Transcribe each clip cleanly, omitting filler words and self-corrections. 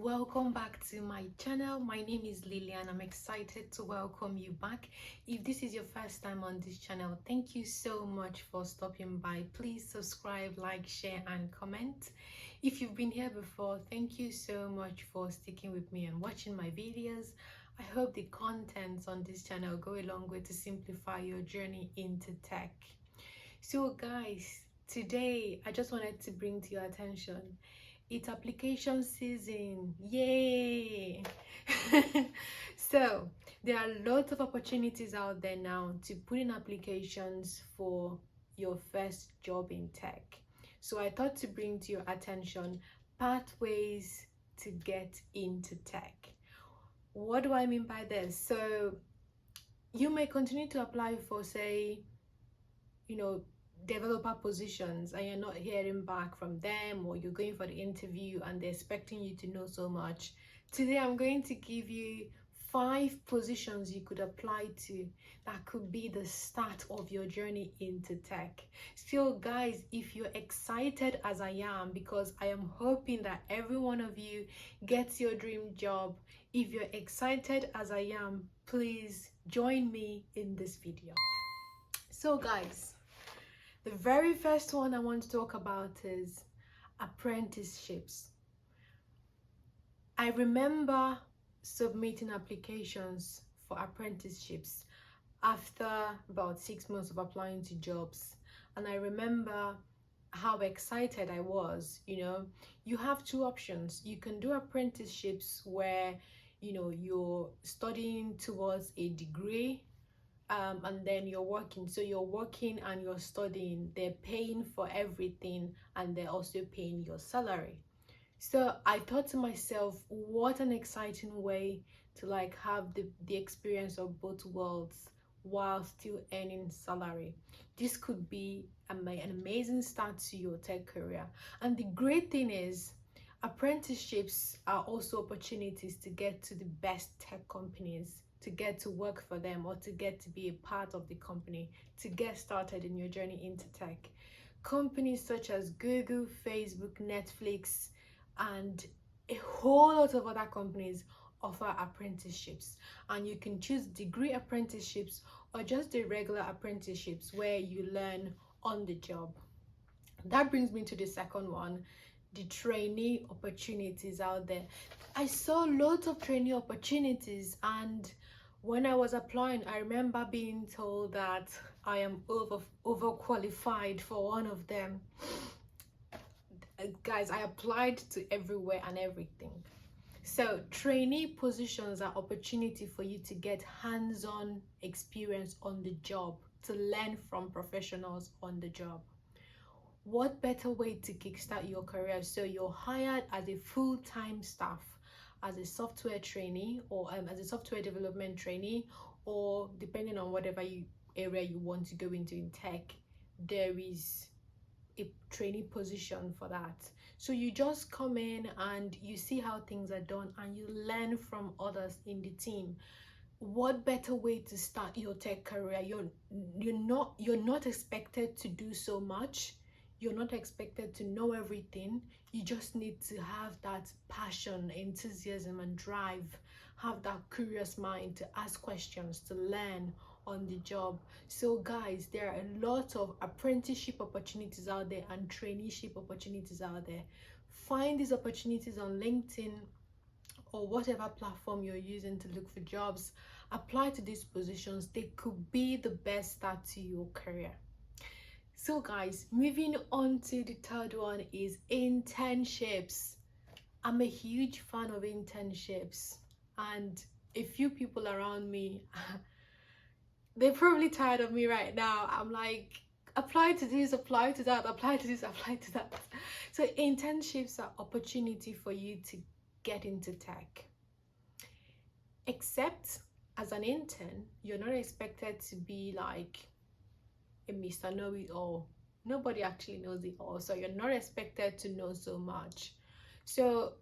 welcome back to my channel. My name is Lillian. I'm excited to welcome you back. If this is your first time on this channel, thank you so much for stopping by. Please subscribe, like, share and comment. If you've been here before, thank you so much for sticking with me and watching my videos. I hope the contents on this channel go a long way to simplify your journey into tech. So guys, today I just wanted to bring to your attention, it's application season. Yay! So there are lots of opportunities out there now to put in applications for your first job in tech. So I thought to bring to your attention pathways to get into tech. What do I mean by this? So you may continue to apply for, say, developer positions, and you're not hearing back from them, or you're going for the interview and they're expecting you to know so much. Today I'm going to give you 5 positions you could apply to that could be the start of your journey into tech. So guys, if you're excited as I am, because I am hoping that every one of you gets your dream job, if you're excited as I am, please join me in this video. So guys, the very first one I want to talk about is apprenticeships. I remember submitting applications for apprenticeships after about 6 months of applying to jobs, and I remember how excited I was. You have 2 options. You can do apprenticeships where you're studying towards a degree, and then you're working. So you're working and you're studying. They're paying for everything and they're also paying your salary. So I thought to myself, what an exciting way to have the experience of both worlds while still earning salary. This could be an amazing start to your tech career. And the great thing is, apprenticeships are also opportunities to get to the best tech companies, to get to work for them, or to get to be a part of the company, to get started in your journey into tech. Companies such as Google, Facebook, Netflix, and a whole lot of other companies offer apprenticeships, and you can choose degree apprenticeships or just the regular apprenticeships where you learn on the job. That brings me to the second one, the trainee opportunities out there. I saw lots of trainee opportunities, and when I was applying, I remember being told that I am overqualified for one of them. Guys, I applied to everywhere and everything. So trainee positions are opportunity for you to get hands-on experience on the job, to learn from professionals on the job. What better way to kickstart your career? So you're hired as a full-time staff, as a software trainee, or as a software development trainee, or depending on whatever area you want to go into in tech, there is a trainee position for that. So you just come in and you see how things are done and you learn from others in the team. What better way to start your tech career? You're not expected to do so much. You're not expected to know everything. You just need to have that passion, enthusiasm and drive, have that curious mind to ask questions, to learn on the job. So guys, there are a lot of apprenticeship opportunities out there and traineeship opportunities out there. Find these opportunities on LinkedIn or whatever platform you're using to look for jobs. Apply to these positions. They could be the best start to your career. So guys, moving on to the third one is internships. I'm a huge fan of internships, and a few people around me they're probably tired of me right now. I'm like, apply to this, apply to that, apply to this, apply to that. So internships are opportunity for you to get into tech. Except as an intern, you're not expected to be like a Mr. Know-it-all. Nobody actually knows it all, so you're not expected to know so much. So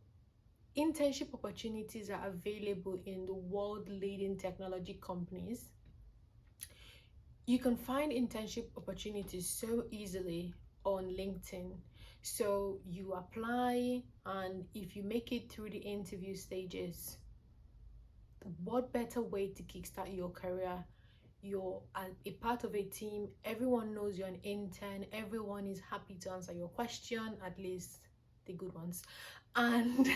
internship opportunities are available in the world-leading technology companies. You can find internship opportunities so easily on LinkedIn. So you apply, and if you make it through the interview stages, what better way to kickstart your career? You're a part of a team, everyone knows you're an intern, everyone is happy to answer your question, at least the good ones. And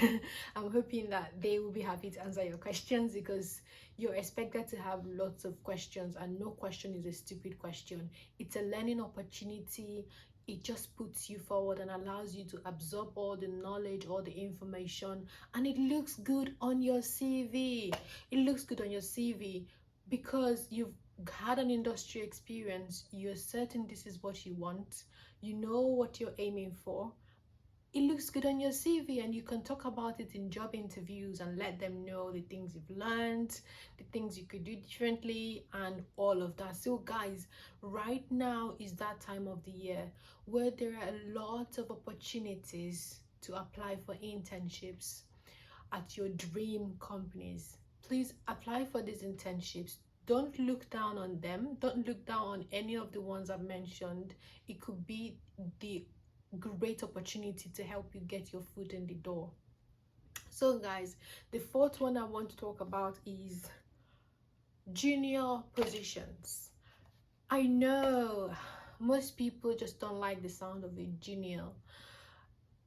I'm hoping that they will be happy to answer your questions, because you're expected to have lots of questions, and no question is a stupid question. It's a learning opportunity. It just puts you forward and allows you to absorb all the knowledge, all the information, and it looks good on your CV. It looks good on your CV because you've had an industry experience. You're certain this is what you want, you know what you're aiming for. It looks good on your CV, and you can talk about it in job interviews and let them know the things you've learned, the things you could do differently, and all of that. So guys, right now is that time of the year where there are a lot of opportunities to apply for internships at your dream companies. Please apply for these internships. Don't look down on them. Don't look down on any of the ones I've mentioned. It could be the great opportunity to help you get your foot in the door. So guys, the fourth one I want to talk about is junior positions. I know most people just don't like the sound of a junior.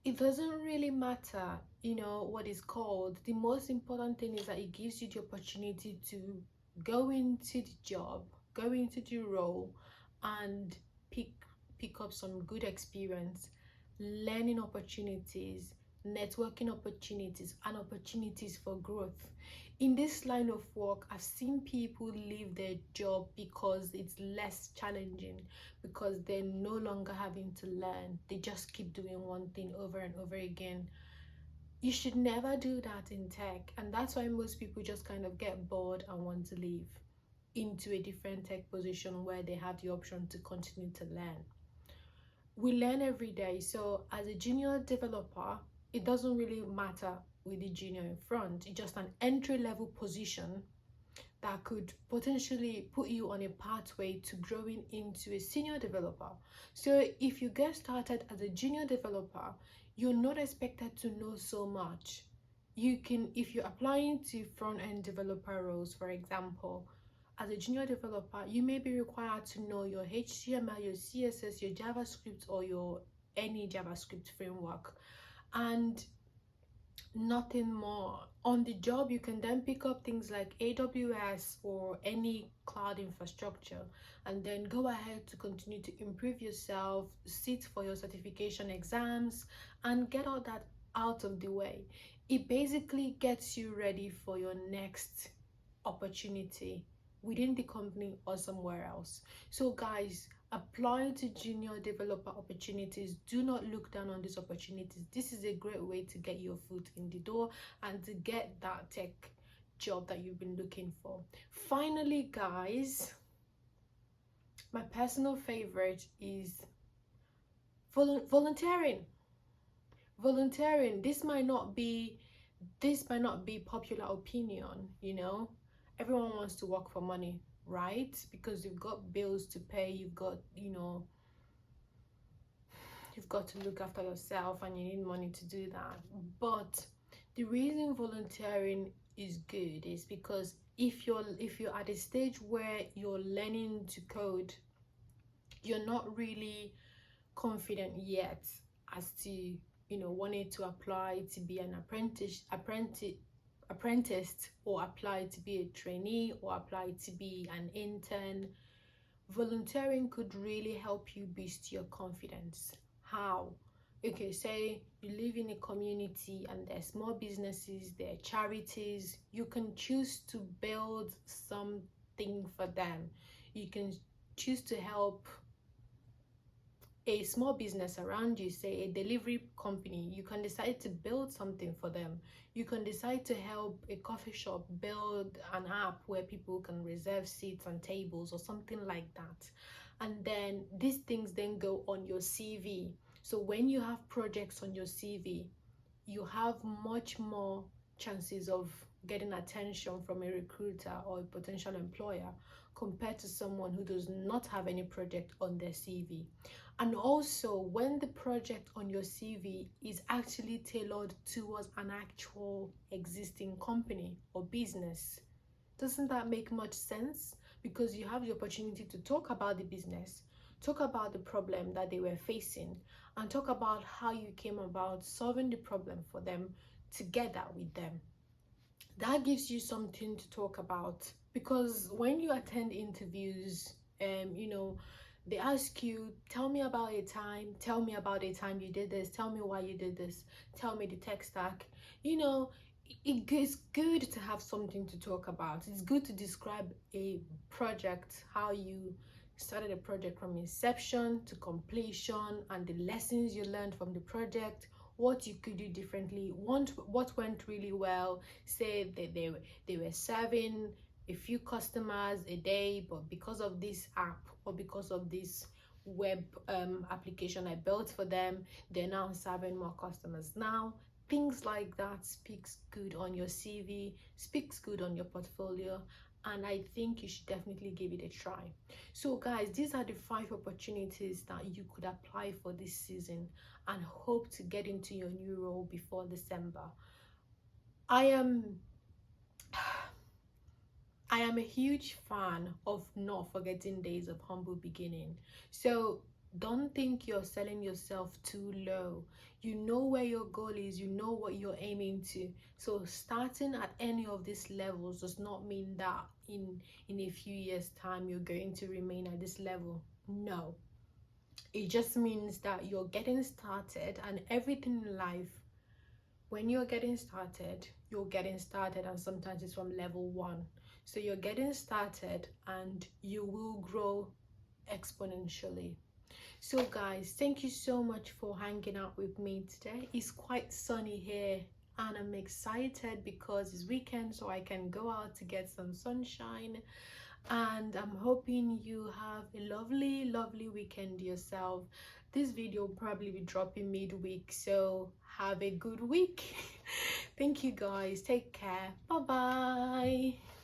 It doesn't really matter, what is called. The most important thing is that it gives you the opportunity to go into the job, go into the role, and pick up some good experience, learning opportunities, networking opportunities, and opportunities for growth. In this line of work, I've seen people leave their job because it's less challenging, because they're no longer having to learn. They just keep doing one thing over and over again. You should never do that in tech, and that's why most people just kind of get bored and want to leave into a different tech position where they have the option to continue to learn. We learn every day, so as a junior developer, it doesn't really matter with the junior in front. It's just an entry level position that could potentially put you on a pathway to growing into a senior developer. So if you get started as a junior developer, you're not expected to know so much. You can, if you're applying to front-end developer roles, for example, as a junior developer, you may be required to know your HTML, your CSS, your JavaScript, or your any JavaScript framework, and nothing more. On the job, you can then pick up things like AWS or any cloud infrastructure, and then go ahead to continue to improve yourself, sit for your certification exams, and get all that out of the way. It basically gets you ready for your next opportunity within the company or somewhere else. So guys, applying to junior developer opportunities, do not look down on these opportunities. This is a great way to get your foot in the door and to get that tech job that you've been looking for. Finally guys, my personal favorite is volunteering. This might not be popular opinion. Everyone wants to work for money, right? Because you've got bills to pay, you've got to look after yourself, and you need money to do that. But the reason volunteering is good is because if you're at a stage where you're learning to code, you're not really confident yet as to wanting to apply to be an apprentice, or apply to be a trainee, or apply to be an intern. Volunteering could really help you boost your confidence. How? Okay, say you live in a community and there are small businesses, there are charities. You can choose to build something for them. You can choose to help a small business around you, say a delivery company. You can decide to build something for them. You can decide to help a coffee shop build an app where people can reserve seats and tables or something like that. And then these things then go on your CV. So when you have projects on your CV, you have much more chances of getting attention from a recruiter or a potential employer compared to someone who does not have any project on their CV. And also, when the project on your CV is actually tailored towards an actual existing company or business, doesn't that make much sense? Because you have the opportunity to talk about the business, talk about the problem that they were facing, and talk about how you came about solving the problem for them together with them. That gives you something to talk about, because when you attend interviews, they ask you, tell me about a time, tell me about a time you did this, tell me why you did this, tell me the tech stack. It's good to have something to talk about. It's good to describe a project, how you started a project from inception to completion, and the lessons you learned from the project, what you could do differently, what went really well. Say that they were serving a few customers a day, but because of this app or because of this web application I built for them, they're now serving more customers. Now, things like that speaks good on your CV, speaks good on your portfolio, and I think you should definitely give it a try. So guys, these are the 5 opportunities that you could apply for this season and hope to get into your new role before December. I am a huge fan of not forgetting days of humble beginning. So don't think you're selling yourself too low. You know where your goal is, you know what you're aiming to. So starting at any of these levels does not mean that in a few years' time you're going to remain at this level. No. It just means that you're getting started, and everything in life, when you're getting started, and sometimes it's from level 1. So you're getting started and you will grow exponentially. So guys, thank you so much for hanging out with me today. It's quite sunny here and I'm excited because it's weekend, so I can go out to get some sunshine. And I'm hoping you have a lovely weekend yourself. This video will probably be dropping midweek, so have a good week. Thank you guys, take care, bye bye.